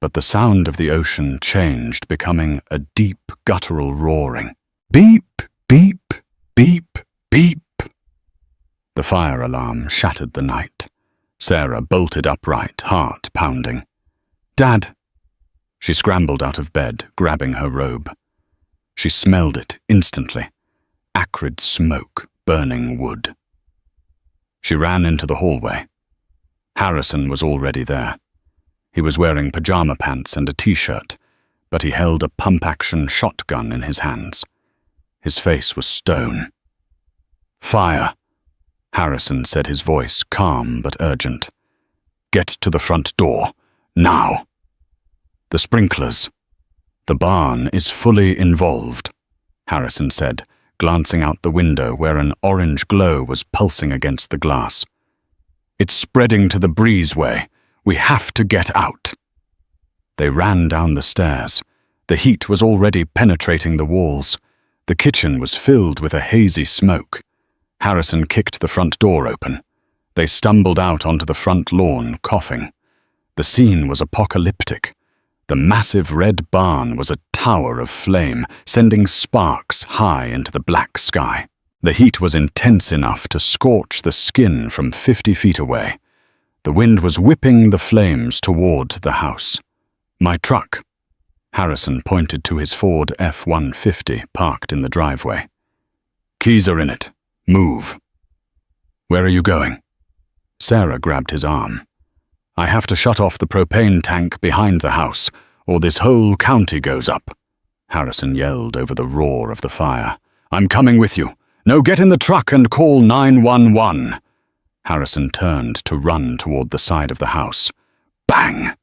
[SPEAKER 1] But the sound of the ocean changed, becoming a deep, guttural roaring. Beep, beep, beep, beep. The fire alarm shattered the night. Sarah bolted upright, heart pounding. "Dad!" She scrambled out of bed, grabbing her robe. She smelled it instantly. Acrid smoke, burning wood. She ran into the hallway. Harrison was already there. He was wearing pajama pants and a t-shirt, but he held a pump-action shotgun in his hands. His face was stone. "Fire," Harrison said, his voice calm but urgent. "Get to the front door, now." "The sprinklers." "The barn is fully involved," Harrison said, glancing out the window where an orange glow was pulsing against the glass. "It's spreading to the breezeway. We have to get out." They ran down the stairs. The heat was already penetrating the walls. The kitchen was filled with a hazy smoke. Harrison kicked the front door open. They stumbled out onto the front lawn, coughing. The scene was apocalyptic. The massive red barn was a tower of flame, sending sparks high into the black sky. The heat was intense enough to scorch the skin from 50 feet away. The wind was whipping the flames toward the house. "My truck." Harrison pointed to his Ford F-150 parked in the driveway. "Keys are in it. Move." "Where are you going?" Sarah grabbed his arm. "I have to shut off the propane tank behind the house, or this whole county goes up," Harrison yelled over the roar of the fire. "I'm coming with you. No, get in the truck and call 911. Harrison turned to run toward the side of the house. Bang!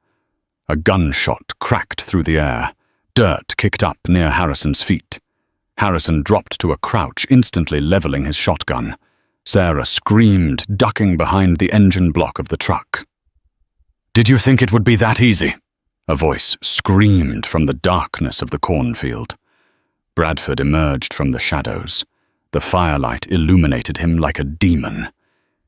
[SPEAKER 1] A gunshot cracked through the air. Dirt kicked up near Harrison's feet. Harrison dropped to a crouch, instantly leveling his shotgun. Sarah screamed, ducking behind the engine block of the truck. "Did you think it would be that easy?" A voice screamed from the darkness of the cornfield. Bradford emerged from the shadows. The firelight illuminated him like a demon.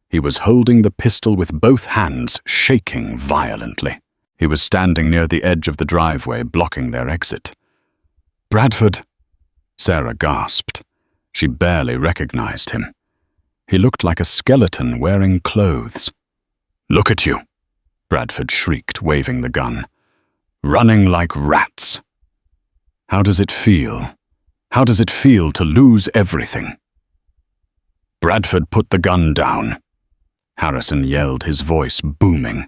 [SPEAKER 1] He was holding the pistol with both hands, shaking violently. He was standing near the edge of the driveway, blocking their exit. "Bradford!" Sarah gasped. She barely recognized him. He looked like a skeleton wearing clothes. "Look at you!" Bradford shrieked, waving the gun. "Running like rats! How does it feel? How does it feel to lose everything?" "Bradford, put the gun down!" Harrison yelled, his voice booming.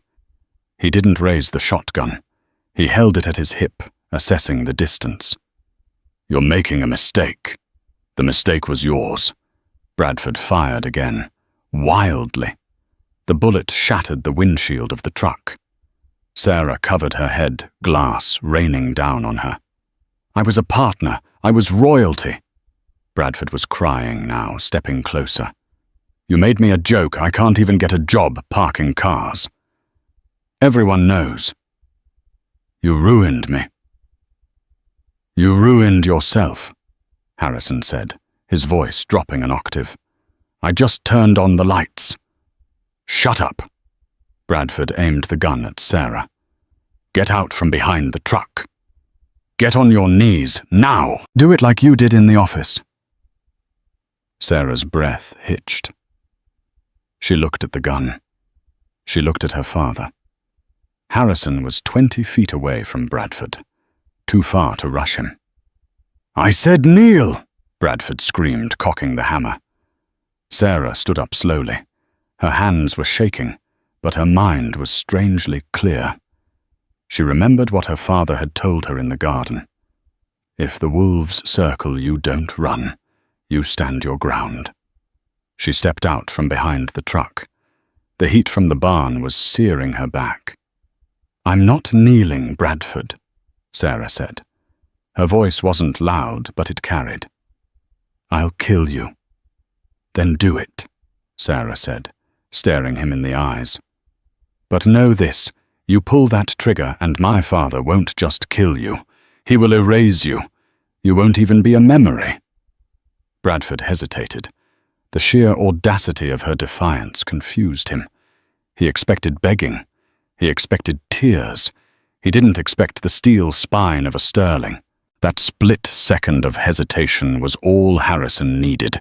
[SPEAKER 1] He didn't raise the shotgun. He held it at his hip, assessing the distance. "You're making a mistake. The mistake was yours." Bradford fired again, wildly. The bullet shattered the windshield of the truck. Sarah covered her head, glass raining down on her. "I was a partner. I was royalty." Bradford was crying now, stepping closer. "You made me a joke. I can't even get a job parking cars. Everyone knows. You ruined me." "You ruined yourself," Harrison said, his voice dropping an octave. "I just turned on the lights." "Shut up." Bradford aimed the gun at Sarah. "Get out from behind the truck. Get on your knees, now. Do it like you did in the office." Sarah's breath hitched. She looked at the gun. She looked at her father. Harrison was 20 feet away from Bradford, too far to rush him. "I said kneel!" Bradford screamed, cocking the hammer. Sarah stood up slowly. Her hands were shaking, but her mind was strangely clear. She remembered what her father had told her in the garden. "If the wolves circle, you don't run. You stand your ground." She stepped out from behind the truck. The heat from the barn was searing her back. "I'm not kneeling, Bradford," Sarah said. Her voice wasn't loud, but it carried. "I'll kill you." "Then do it," Sarah said, staring him in the eyes. "But know this, you pull that trigger and my father won't just kill you. He will erase you. You won't even be a memory." Bradford hesitated. The sheer audacity of her defiance confused him. He expected begging. He expected tears. He didn't expect the steel spine of a Sterling. That split second of hesitation was all Harrison needed.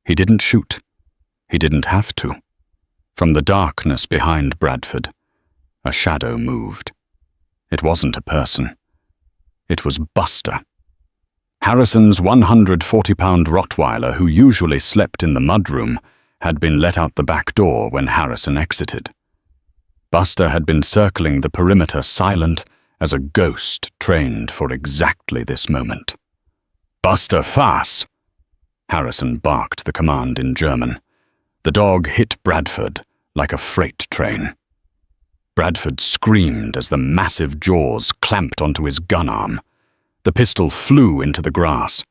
[SPEAKER 1] He didn't shoot. He didn't have to. From the darkness behind Bradford, a shadow moved. It wasn't a person. It was Buster. Harrison's 140-pound Rottweiler, who usually slept in the mudroom, had been let out the back door when Harrison exited. Buster had been circling the perimeter, silent as a ghost trained for exactly this moment. "Buster, fass!" Harrison barked the command in German. The dog hit Bradford like a freight train. Bradford screamed as the massive jaws clamped onto his gun arm. The pistol flew into the grass.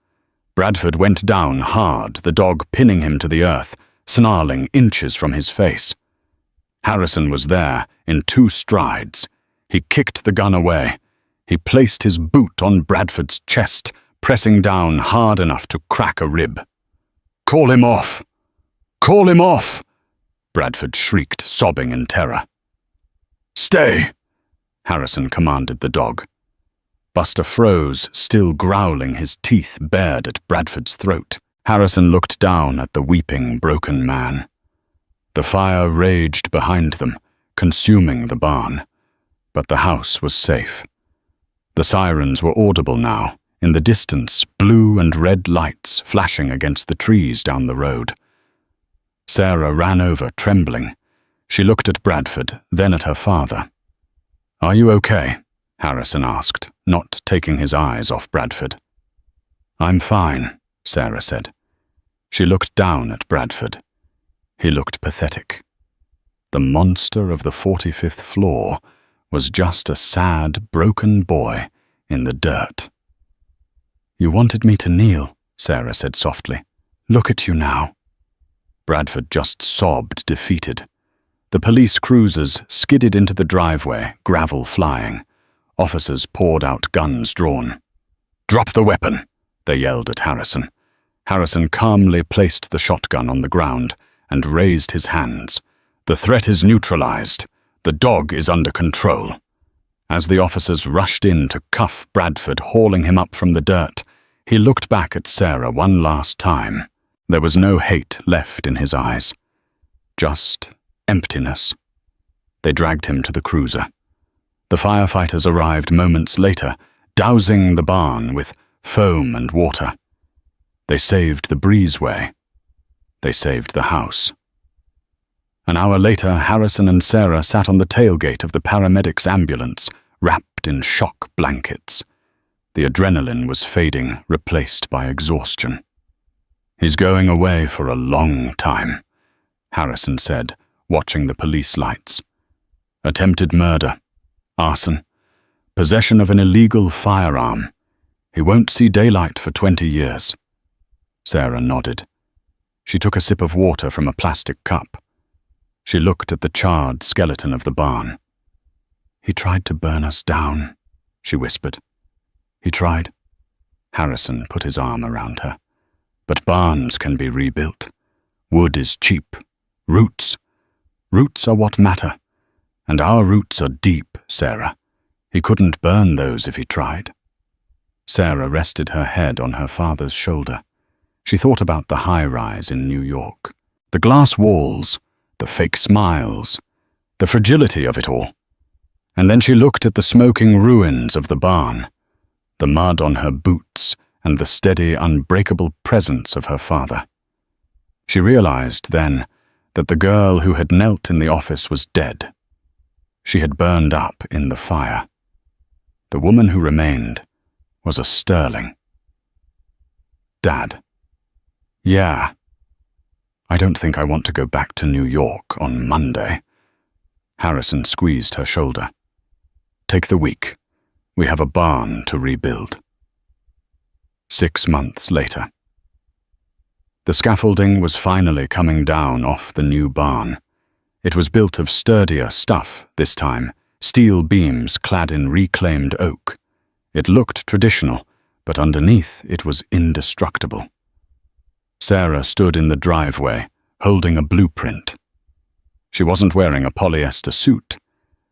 [SPEAKER 1] Bradford went down hard, the dog pinning him to the earth, snarling inches from his face. Harrison was there in 2 strides. He kicked the gun away. He placed his boot on Bradford's chest, pressing down hard enough to crack a rib. "Call him off! Call him off!" Bradford shrieked, sobbing in terror. "Stay!" Harrison commanded the dog. Buster froze, still growling, his teeth bared at Bradford's throat. Harrison looked down at the weeping, broken man. The fire raged behind them, consuming the barn. But the house was safe. The sirens were audible now, in the distance, blue and red lights flashing against the trees down the road. Sarah ran over, trembling. She looked at Bradford, then at her father. "Are you okay?" Harrison asked, not taking his eyes off Bradford. "I'm fine," Sarah said. She looked down at Bradford. He looked pathetic. The monster of the 45th floor was just a sad, broken boy in the dirt. "You wanted me to kneel," Sarah said softly. "Look at you now." Bradford just sobbed, defeated. The police cruisers skidded into the driveway, gravel flying. Officers poured out, guns drawn. "Drop the weapon," they yelled at Harrison. Harrison calmly placed the shotgun on the ground and raised his hands. "The threat is neutralized. The dog is under control." As the officers rushed in to cuff Bradford, hauling him up from the dirt, he looked back at Sarah one last time. There was no hate left in his eyes. Just emptiness. They dragged him to the cruiser. The firefighters arrived moments later, dousing the barn with foam and water. They saved the breezeway. They saved the house. An hour later, Harrison and Sarah sat on the tailgate of the paramedics' ambulance, wrapped in shock blankets. The adrenaline was fading, replaced by exhaustion. "He's going away for a long time," Harrison said, watching the police lights. "Attempted murder, arson, possession of an illegal firearm. He won't see daylight for 20 years. Sarah nodded. She took a sip of water from a plastic cup. She looked at the charred skeleton of the barn. "He tried to burn us down," she whispered. "He tried." Harrison put his arm around her. "But barns can be rebuilt. Wood is cheap. Roots are what matter. And our roots are deep, Sarah. He couldn't burn those if he tried." Sarah rested her head on her father's shoulder. She thought about the high-rise in New York. The glass walls, the fake smiles, the fragility of it all. And then she looked at the smoking ruins of the barn, the mud on her boots, and the steady, unbreakable presence of her father. She realized then that the girl who had knelt in the office was dead. She had burned up in the fire. The woman who remained was a Sterling. "Dad." "Yeah. I don't think I want to go back to New York on Monday." Harrison squeezed her shoulder. "Take the week. We have a barn to rebuild." 6 months later. The scaffolding was finally coming down off the new barn. It was built of sturdier stuff this time, steel beams clad in reclaimed oak. It looked traditional, but underneath it was indestructible. Sarah stood in the driveway, holding a blueprint. She wasn't wearing a polyester suit.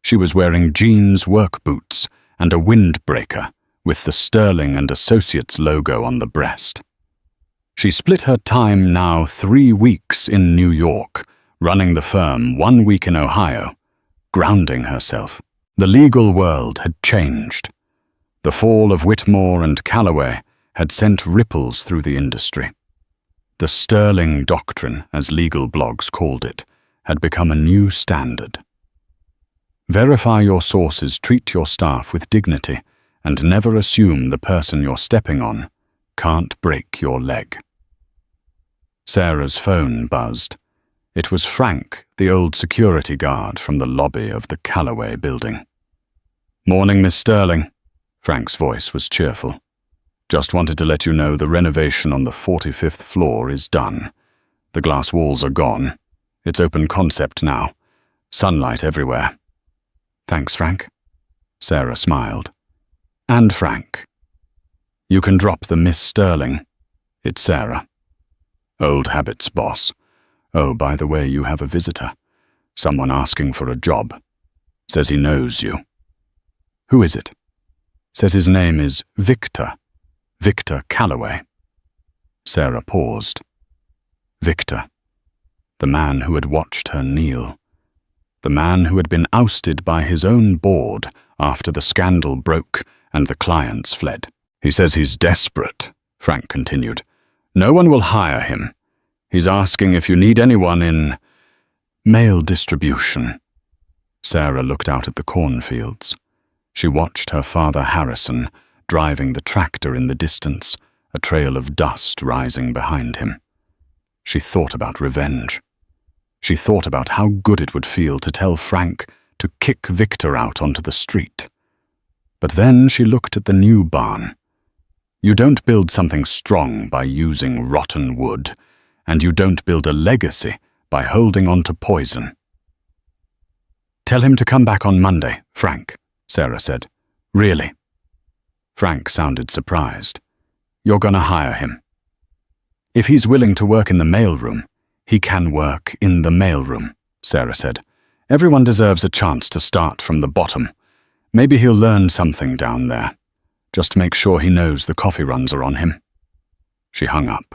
[SPEAKER 1] She was wearing jeans work boots and a windbreaker with the Sterling and Associates logo on the breast. She split her time now 3 weeks in New York, running the firm 1 week in Ohio, grounding herself. The legal world had changed. The fall of Whitmore and Callaway had sent ripples through the industry. The Sterling Doctrine, as legal blogs called it, had become a new standard. Verify your sources, treat your staff with dignity, and never assume the person you're stepping on can't break your leg. Sarah's phone buzzed. It was Frank, the old security guard from the lobby of the Callaway building. "Morning, Miss Sterling." Frank's voice was cheerful. "Just wanted to let you know the renovation on the 45th floor is done. The glass walls are gone. It's open concept now. Sunlight everywhere." "Thanks, Frank." Sarah smiled. "And Frank. You can drop the Miss Sterling. It's Sarah." "Old habits, boss. Oh, by the way, you have a visitor. Someone asking for a job. Says he knows you." "Who is it?" "Says his name is Victor. Victor Callaway." Sarah paused. Victor. The man who had watched her kneel. The man who had been ousted by his own board after the scandal broke and the clients fled. "He says he's desperate," Frank continued. "No one will hire him. He's asking if you need anyone in mail distribution." Sarah looked out at the cornfields. She watched her father Harrison driving the tractor in the distance, a trail of dust rising behind him. She thought about revenge. She thought about how good it would feel to tell Frank to kick Victor out onto the street. But then she looked at the new barn. You don't build something strong by using rotten wood, and you don't build a legacy by holding on to poison. "Tell him to come back on Monday, Frank," Sarah said. Really? Frank sounded surprised. You're gonna hire him? If he's willing to work in the mailroom, he can work in the mailroom, Sarah said. Everyone deserves a chance to start from the bottom. Maybe he'll learn something down there. Just make sure he knows the coffee runs are on him. She hung up.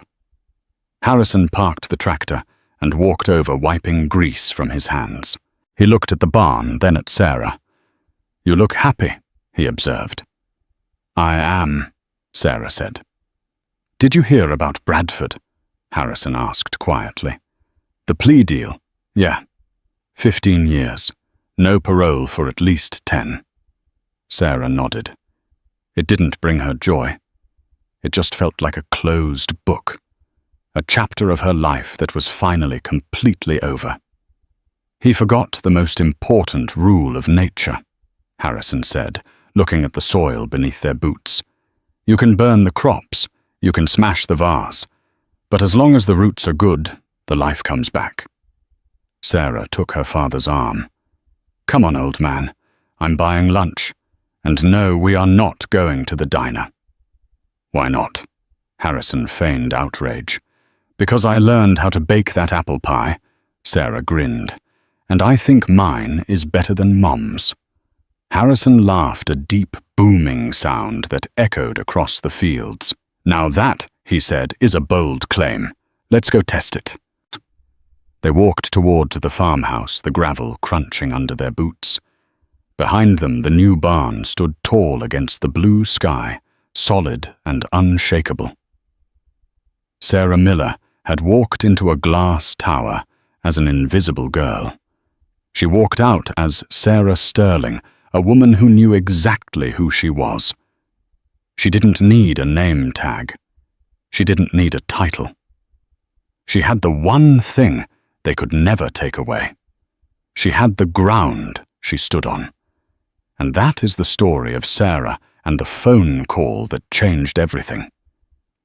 [SPEAKER 1] Harrison parked the tractor and walked over, wiping grease from his hands. He looked at the barn, then at Sarah. You look happy, he observed. I am, Sarah said. Did you hear about Bradford? Harrison asked quietly. The plea deal? Yeah. 15 years. No parole for at least 10. Sarah nodded. It didn't bring her joy. It just felt like a closed book. A chapter of her life that was finally completely over. He forgot the most important rule of nature, Harrison said, looking at the soil beneath their boots. You can burn the crops, you can smash the vase, but as long as the roots are good, the life comes back. Sarah took her father's arm. Come on, old man, I'm buying lunch. And no, we are not going to the diner. Why not? Harrison feigned outrage. Because I learned how to bake that apple pie, Sarah grinned, and I think mine is better than Mom's. Harrison laughed, a deep, booming sound that echoed across the fields. Now that, he said, is a bold claim. Let's go test it. They walked toward the farmhouse, the gravel crunching under their boots. Behind them, the new barn stood tall against the blue sky, solid and unshakable. Sarah Miller had walked into a glass tower as an invisible girl. She walked out as Sarah Sterling, a woman who knew exactly who she was. She didn't need a name tag. She didn't need a title. She had the one thing they could never take away. She had the ground she stood on. And that is the story of Sarah and the phone call that changed everything.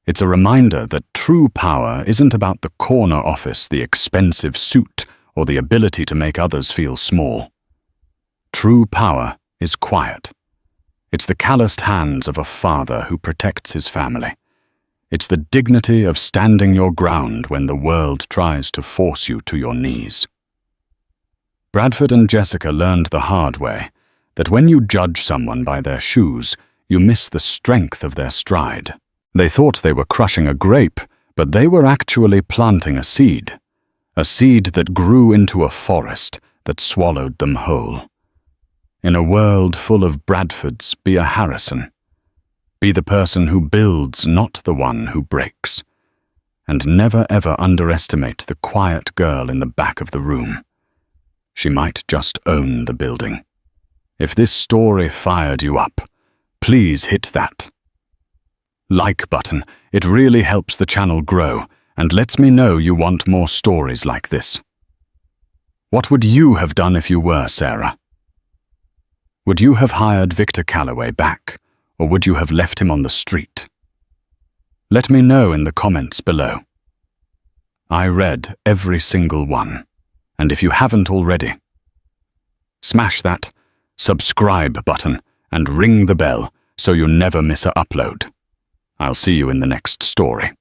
[SPEAKER 1] It's a reminder that true power isn't about the corner office, the expensive suit, or the ability to make others feel small. True power is quiet. It's the calloused hands of a father who protects his family. It's the dignity of standing your ground when the world tries to force you to your knees. Bradford and Jessica learned the hard way that when you judge someone by their shoes, you miss the strength of their stride. They thought they were crushing a grape, but they were actually planting a seed that grew into a forest that swallowed them whole. In a world full of Bradfords, be a Harrison. Be the person who builds, not the one who breaks. And never ever underestimate the quiet girl in the back of the room. She might just own the building. If this story fired you up, please hit that like button. It really helps the channel grow and lets me know you want more stories like this. What would you have done if you were Sarah? Would you have hired Victor Calloway back, or would you have left him on the street? Let me know in the comments below. I read every single one, and if you haven't already, smash that subscribe button and ring the bell so you never miss an upload. I'll see you in the next story.